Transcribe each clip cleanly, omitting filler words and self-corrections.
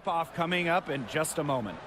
Tip-off coming up in just a moment.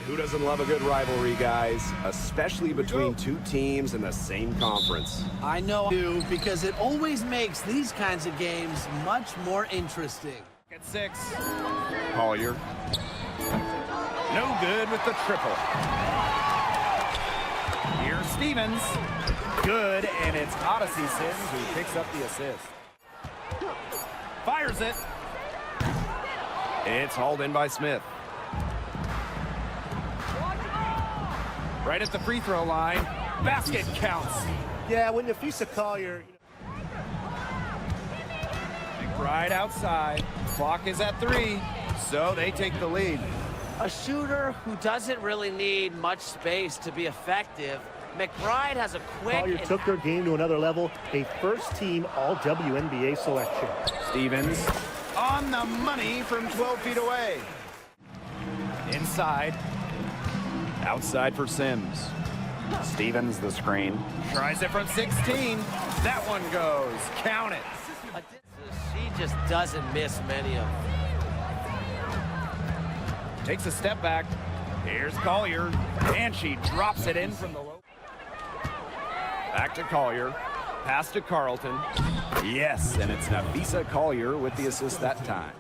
Who doesn't love a good rivalry, guys? Especially between two teams in the same conference. I know you, because it always makes these kinds of games much more interesting. At 6. Collier. No good with the triple. Here's Stevens. Good, and it's Odyssey Sims who picks up the assist. Fires it. It's hauled in by Smith. Right at the free throw line. Basket counts. Yeah, when Nafisa Collier... Right outside. Clock is at 3, so they take the lead. A shooter who doesn't really need much space to be effective. McBride has a quick... Collier took their game to another level. A first-team All-WNBA selection. Stevens on the money from 12 feet away. Inside. Outside for Sims. Stevens the screen. Tries it from 16. That one goes. Count it. She just doesn't miss many of them. Takes a step back. Here's Collier. And she drops it in from the low. Back to Collier. Pass to Carlton. Yes, and it's Nafisa Collier with the assist that time.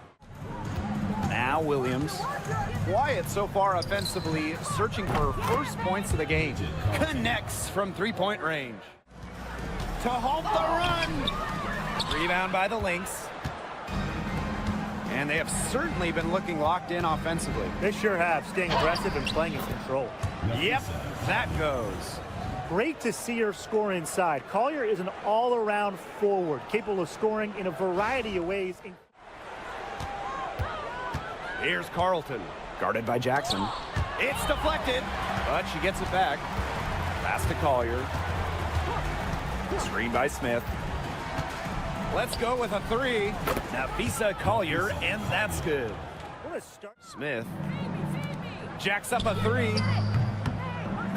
Now Williams. Quiet so far offensively, searching for first points of the game. Connects from three-point range. To halt the run. Rebound by the Lynx. And they have certainly been looking locked in offensively. They sure have, staying aggressive and playing in control. Yep, that goes. Great to see her score inside. Collier is an all-around forward, capable of scoring in a variety of ways. Here's Carlton. Guarded by Jackson. It's deflected, but she gets it back. Pass to Collier. Screen by Smith. Let's go with a 3. Nafisa Collier, and that's good. Smith jacks up a 3.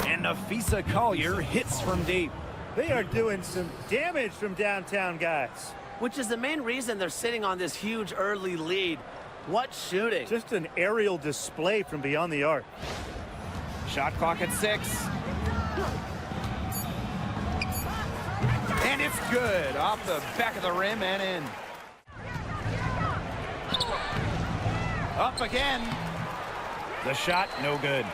And Nafisa Collier hits from deep. They are doing some damage from downtown, guys. Which is the main reason they're sitting on this huge early lead. What shooting? Just an aerial display from beyond the arc. Shot clock at 6. And it's good off the back of the rim and in. Up again. The shot, no good.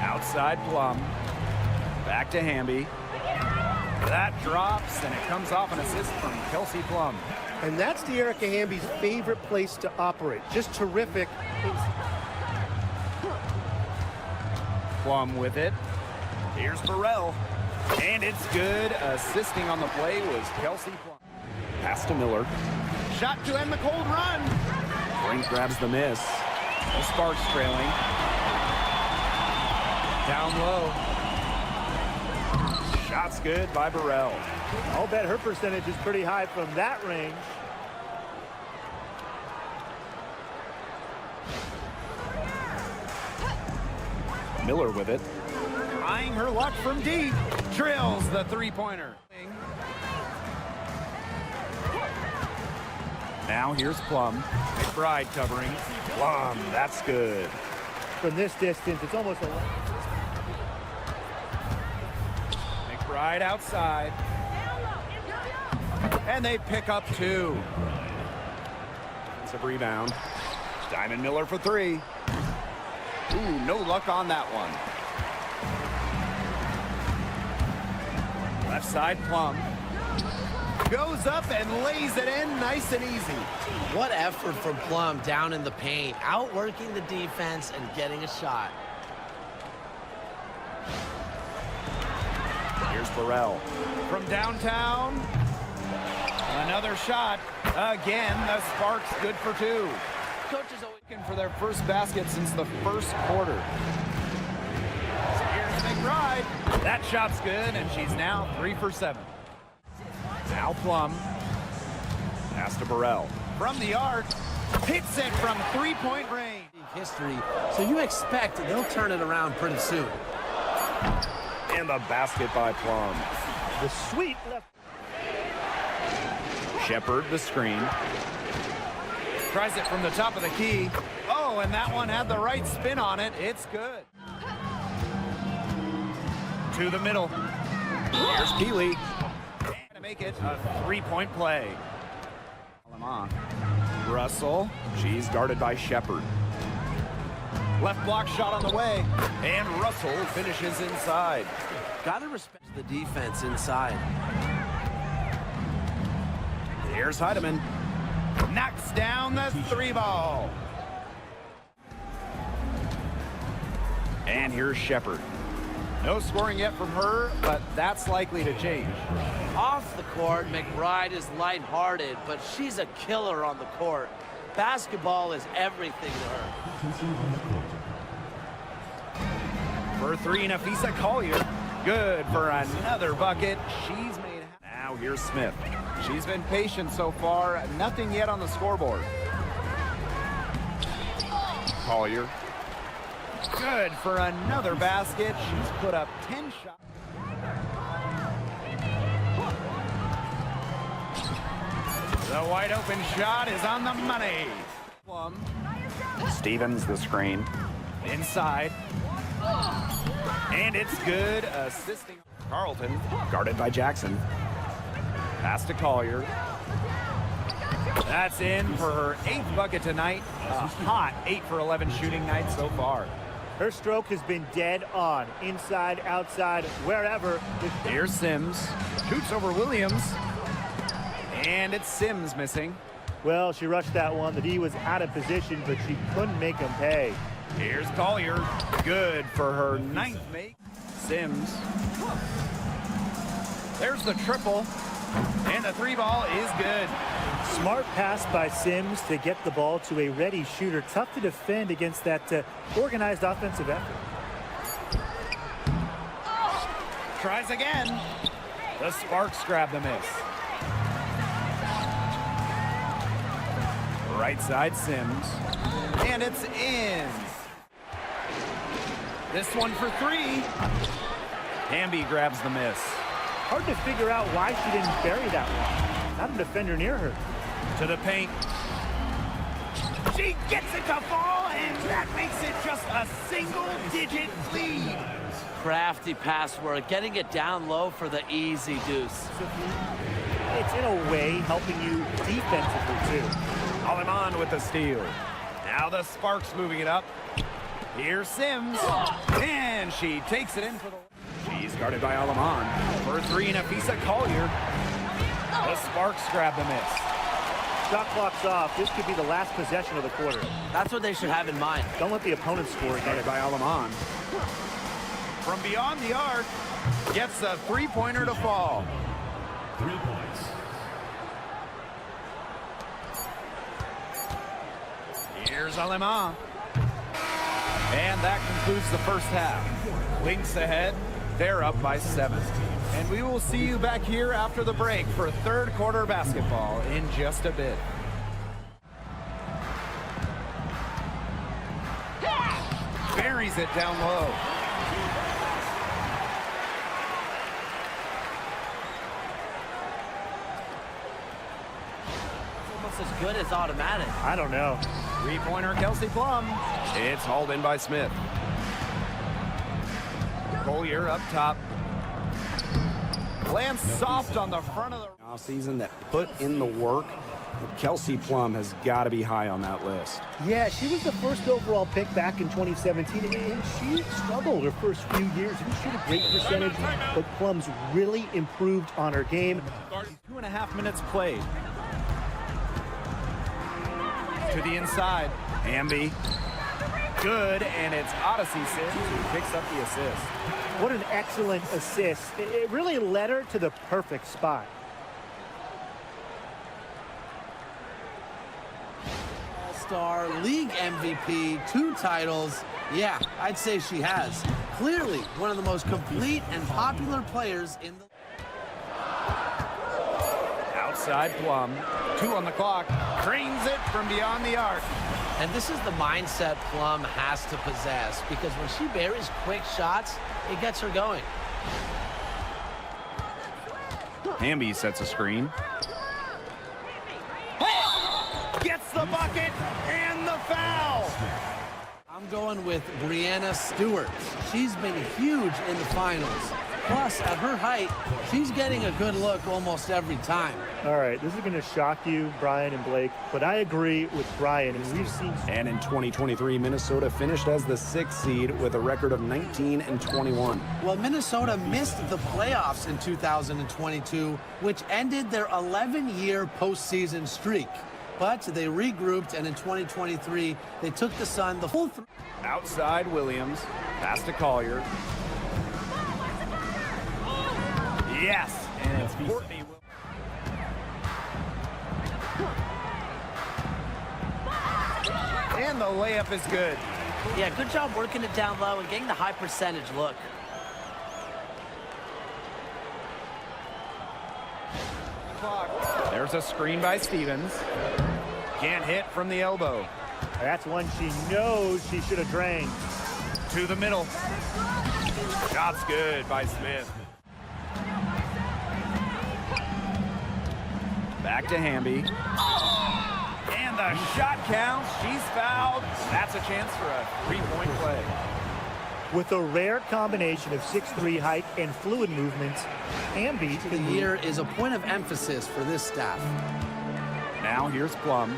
Outside Plum. Back to Hamby. That drops, and it comes off an assist from Kelsey Plum. And that's the Erica Hamby's favorite place to operate. Just terrific. Plum with it. Here's Burrell. And it's good. Assisting on the play was Kelsey Plum. Pass to Miller. Shot to end the cold run. Brink grabs the miss. The Sparks trailing. Down low. Shot's good by Burrell. I'll bet her percentage is pretty high from that range. Miller with it. Trying her luck from deep. Drills the three-pointer. Now here's Plum. McBride covering. Plum, that's good. From this distance, it's almost a... McBride outside. And they pick up 2. It's a rebound. Diamond Miller for 3. Ooh, no luck on that one. Left side Plum. Goes up and lays it in nice and easy. What effort from Plum down in the paint, outworking the defense and getting a shot. Here's Burrell. From downtown. Another shot. Again, the Sparks good for 2. Coaches are looking for their first basket since the first quarter. So here's McBride. That shot's good, and she's now 3 for 7. Now Plum. Pass to Burrell. From the arc. Hits it from three-point range. history, so you expect they'll turn it around pretty soon. And the basket by Plum. The sweet left. Shepard the screen. Tries it from the top of the key. Oh, and that one had the right spin on it. It's good. To the middle. Here's Keeley. To make it a three-point play. Russell. She's guarded by Shepard. Left block shot on the way. And Russell finishes inside. Gotta respect the defense inside. Here's Heidemann. Knocks down the three ball. And here's Shepard. No scoring yet from her, but that's likely to change. Off the court, McBride is lighthearted, but she's a killer on the court. Basketball is everything to her. For three, Nafisa Collier. Good for another bucket. She's made. Now here's Smith. She's been patient so far. Nothing yet on the scoreboard. Collier. Good for another basket. She's put up 10 shots. The wide open shot is on the money. Plum. Stevens the screen. Inside. And it's good. Assisting Carlton. Guarded by Jackson. Pass to Collier. That's in for her 8th bucket tonight. A hot 8 for 11 shooting night so far. Her stroke has been dead on. Inside, outside, wherever. Here's Sims. Shoots over Williams. And it's Sims missing. Well, she rushed that one. The D was out of position, but she couldn't make him pay. Here's Collier. Good for her 9th make. Sims. There's the triple. And the three ball is good. Smart pass by Sims to get the ball to a ready shooter. Tough to defend against that organized offensive effort. Tries again. The Sparks grab the miss. Right side Sims. And it's in. This one for three. Hamby grabs the miss. Hard to figure out why she didn't bury that one. Not a defender near her. To the paint. She gets it to fall, and that makes it just a single-digit lead. Crafty pass work, getting it down low for the easy deuce. It's in a way helping you defensively, too. Aleman with the steal. Now the Sparks moving it up. Here's Sims. And she takes it in for the... She's guarded by Aleman. For three, Nafisa Collier. The Sparks grab the miss. Shot clock's off. This could be the last possession of the quarter. That's what they should have in mind. Don't let the opponent score again. Guarded by Aleman. From beyond the arc, gets a three-pointer to fall. 3 points. Here's Aleman. And that concludes the first half. Lynx ahead. They're up by 7. And we will see you back here after the break for third quarter basketball in just a bit. Buries it down low. It's almost as good as automatic. I don't know. Three-pointer Kelsey Plum. It's hauled in by Smith. Collier up top. Lands soft on the front of the... Season that put in the work. Kelsey Plum has got to be high on that list. Yeah, she was the first overall pick back in 2017, and she struggled her first few years. Didn't shoot a great percentage, but Plum's really improved on her game. 2.5 minutes played. To the inside. Hamby. Good, and it's Odyssey Sims who picks up the assist. What an excellent assist. It really led her to the perfect spot. All-Star, League MVP, 2 titles. Yeah, I'd say she has. Clearly one of the most complete and popular players in the... Outside Plum. 2 on the clock. Cranes it from beyond the arc. And this is the mindset Plum has to possess, because when she buries quick shots, it gets her going. Hamby sets a screen. Gets the bucket and the foul. I'm going with Brianna Stewart. She's been huge in the finals. Plus, at her height, she's getting a good look almost every time. All right, this is going to shock you, Brian and Blake, but I agree with Brian, and we've seen... And in 2023, Minnesota finished as the 6th seed with a record of 19-21. Well, Minnesota missed the playoffs in 2022, which ended their 11-year postseason streak. But they regrouped, and in 2023, they took the Sun the full Outside Williams. Pass to Collier. Yes, and it's Courtney. And the layup is good. Yeah, good job working it down low and getting the high percentage look. There's a screen by Stevens. Can't hit from the elbow. That's one she knows she should have drained. To the middle. Shot's good by Smith. Back to Hamby. And the shot counts. She's fouled. That's a chance for a three-point play. With a rare combination of 6'3" height and fluid movements, Hamby The year is a point of emphasis for this staff. Now here's Plum.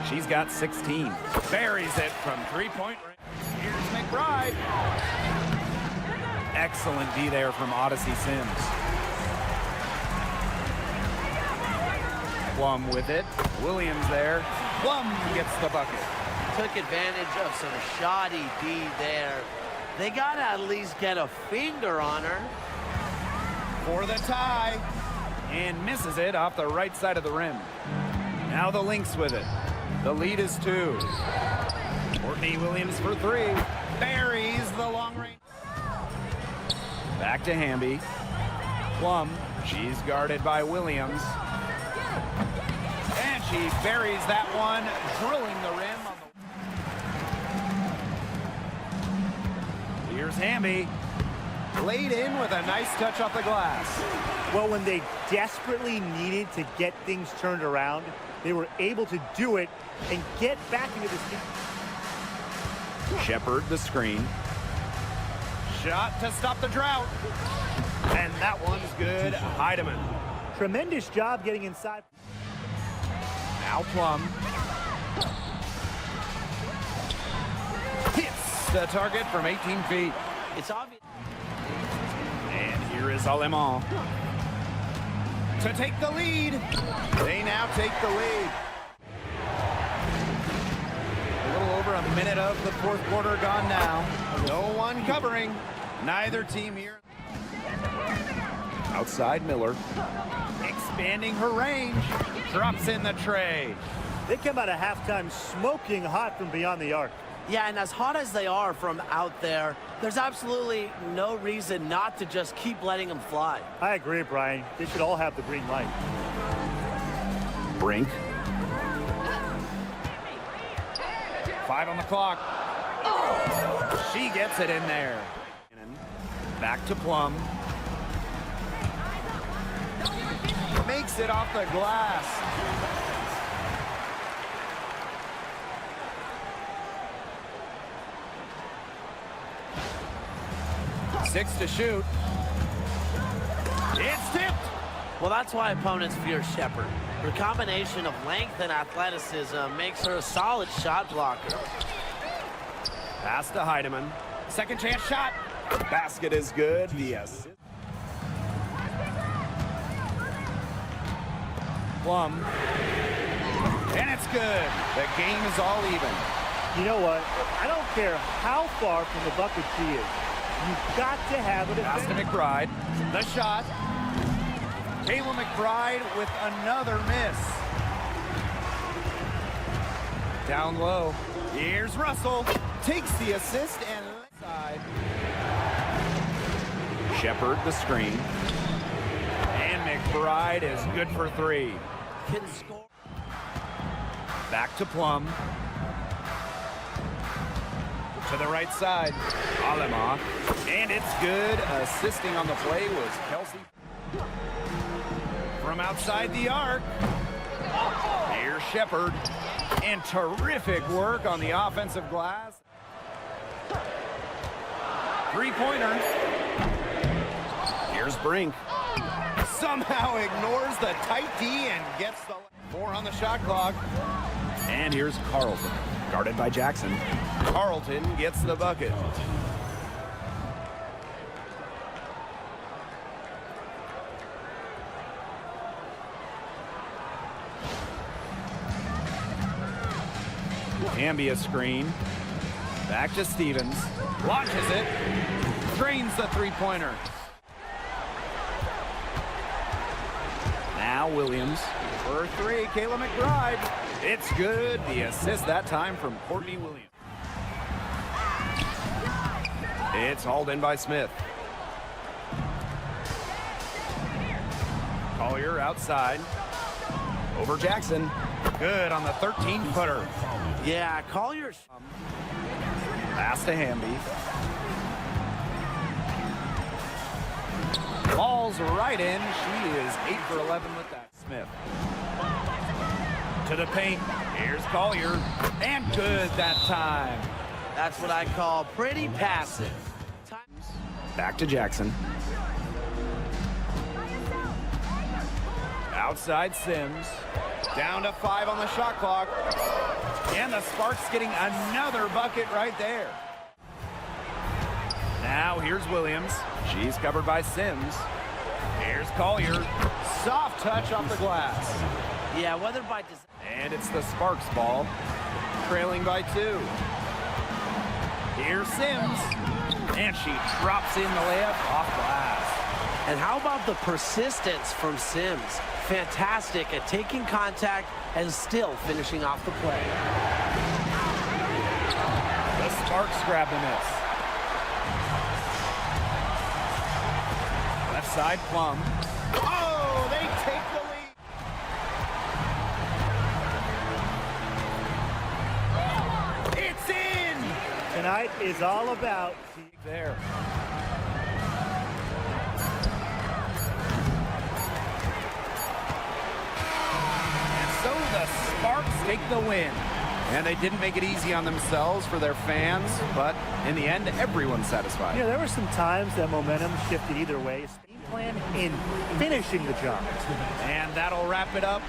She's got 16. Buries it from three-point range. Here's McBride. Excellent D there from Odyssey Sims. Plum with it. Williams there. Plum gets the bucket. Took advantage of some shoddy D there. They got to at least get a finger on her. For the tie. And misses it off the right side of the rim. Now the Lynx with it. The lead is 2. Courtney Williams for 3. Buries the long range. Back to Hamby. Plum. She's guarded by Williams. And she buries that one, drilling the rim. Here's Hamby. Laid in with a nice touch off the glass. Well, when they desperately needed to get things turned around, they were able to do it and get back into this game. Shepard the screen. Shot to stop the drought. And that one's good. Heidemann. Tremendous job getting inside. Now Plum. Hits the target from 18 feet. It's obvious. And here is Alemán to take the lead. They now take the lead. A little over a minute of the fourth quarter gone now. No one covering. Neither team here. Outside Miller. Expanding her range. Drops in the tray. They come out of halftime smoking hot from beyond the arc. Yeah, and as hot as they are from out there, there's absolutely no reason not to just keep letting them fly. I agree, Brian. They should all have the green light. Brink. 5 on the clock. She gets it in there. Back to Plum. Makes it off the glass. Six to shoot. It's tipped. Well, that's why opponents fear Shepard. Her combination of length and athleticism makes her a solid shot blocker. Pass to Heidemann. Second chance shot. Basket is good. Yes. Plum. And it's good. The game is all even. You know what? I don't care how far from the bucket she is. You've got to have it. Pass to McBride. The shot. Kayla McBride with another miss. Down low. Here's Russell. Takes the assist and side. Shepard the screen. And McBride is good for 3. Can score. Back to Plum. To the right side. Alema. And it's good. Assisting on the play was Kelsey. From outside the arc. Here's Shepard. And terrific work on the offensive glass. Three-pointer. Here's Brink. Somehow ignores the tight D and gets the 4 on the shot clock. And here's Carlton. Guarded by Jackson. Carlton gets the bucket. Ambia screen. Back to Stevens. Launches it. Drains the three-pointer. Now Williams. For 3, Kayla McBride. It's good. The assist that time from Courtney Williams. It's hauled in by Smith. Collier outside. Over Jackson. Good on the 13-footer. Yeah, Collier's. Pass to Hamby. Ball's right in. She is 8 for 11 with that. Smith. To the paint. Here's Collier. And good that time. That's what I call pretty passive. Back to Jackson. Outside Sims. Down to 5 on the shot clock. And the Sparks getting another bucket right there. Now here's Williams. She's covered by Sims. Here's Collier. Soft touch off the glass. Yeah, whether by design. And it's the Sparks ball. Trailing by 2. Here's Sims. And she drops in the layup off glass. And how about the persistence from Sims? Fantastic at taking contact and still finishing off the play. The Sparks grab the miss. Left side, Plum. Oh, they take the lead. It's in! Tonight is all about There. So the Sparks take the win. And they didn't make it easy on themselves for their fans, but in the end, everyone's satisfied. there were some times that momentum shifted either way. Game plan in finishing the job. And that'll wrap it up